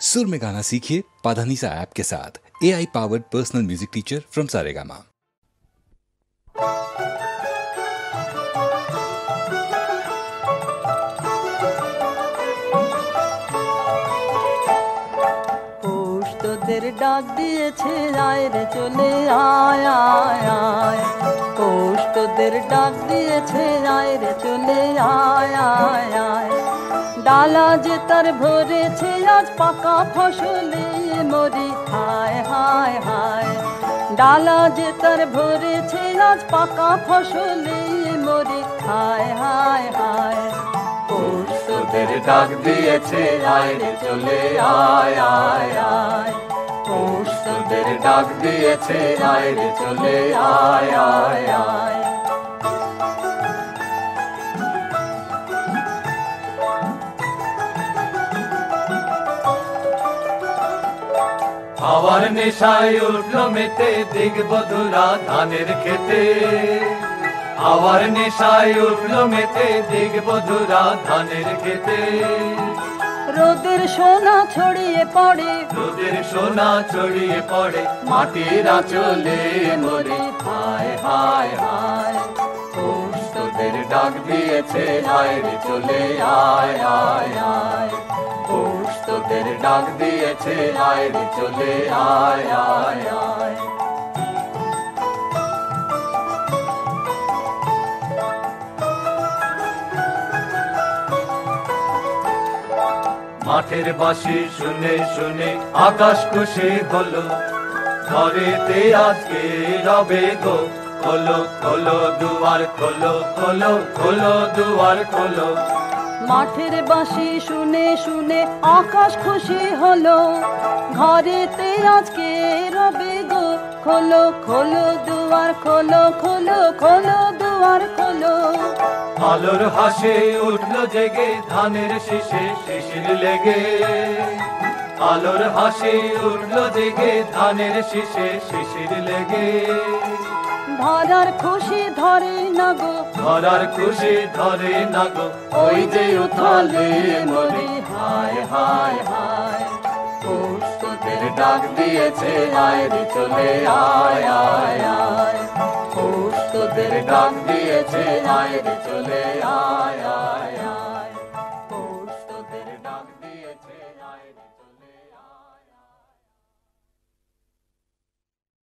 सुर में गाना सीखिए पाधानीसा ऐप के साथ। AI powered personal music teacher from Saregama. তোদের ডাক দিয়েছে আয় রে চলে আয় আয় আয়, পৌষ তোদের ডাক দিয়েছে আয় রে চলে আয় আয় আয়। ডালা যে তার ভরেছে আজ পাকা ফসলে মরি হায় হায় হায়। ডালা যে তার ভরেছে আজ পাকা ফসলে মরি হায় হায় হায়। পৌষ তোদের ডাক দিয়েছে আয় রে চলে আয় আয় আয়, পৌষ তোদের ডাক দিয়েছে আয় রে চলে আয় আয় আয়। হাওয়ার নেশায় উঠলো মেতে দিগবধুরা ধানের খেতে, হাওয়ার নেশায় উঠলো মেতে দিগবধুরা ধানের খেতে। রোদের সোনা ছড়িয়ে পড়ে, রোদের সোনা ছড়িয়ে পড়ে মাটির আঁচলে মরে হায় হায় হায়। পৌষ তোদের ডাক দিয়েছে আয় রে চলে আয় আয় আয়, পৌষ তোদের ডাক দিয়েছে আয় রে চলে আয় আয় আয়। মাঠের বাঁশি শুনে শুনে আকাশ খুশি হলো, ঘরেতে আজকে রবে গো খোলো খোলো দুয়ার খোলো খোলো খোলো দুয়ার খোলো। মাঠের বাঁশি শুনে শুনে আকাশ খুশি হলো, ঘরেতে আজকে রবে গো খোলো খোলো দুয়ার খোলো খোলো খোলো দুয়ার খোলো। আলোর হাসে উঠলো জেগে ধানের শীষে শিশির লেগে, আলোর হাসে উঠলো জেগে ধানের শীষে শিশির লেগে। ধরার খুশি ধরে না গো, ধরার খুশি ধরে না গো ওই যে উথালে মরি হায় হায় হায়। পৌষ তোদের ডাক দিয়েছে আয় রে চলে আয় আয় আয়, পৌষ তোদের ডাক দিয়েছে আয় রে চলে আয় আয়।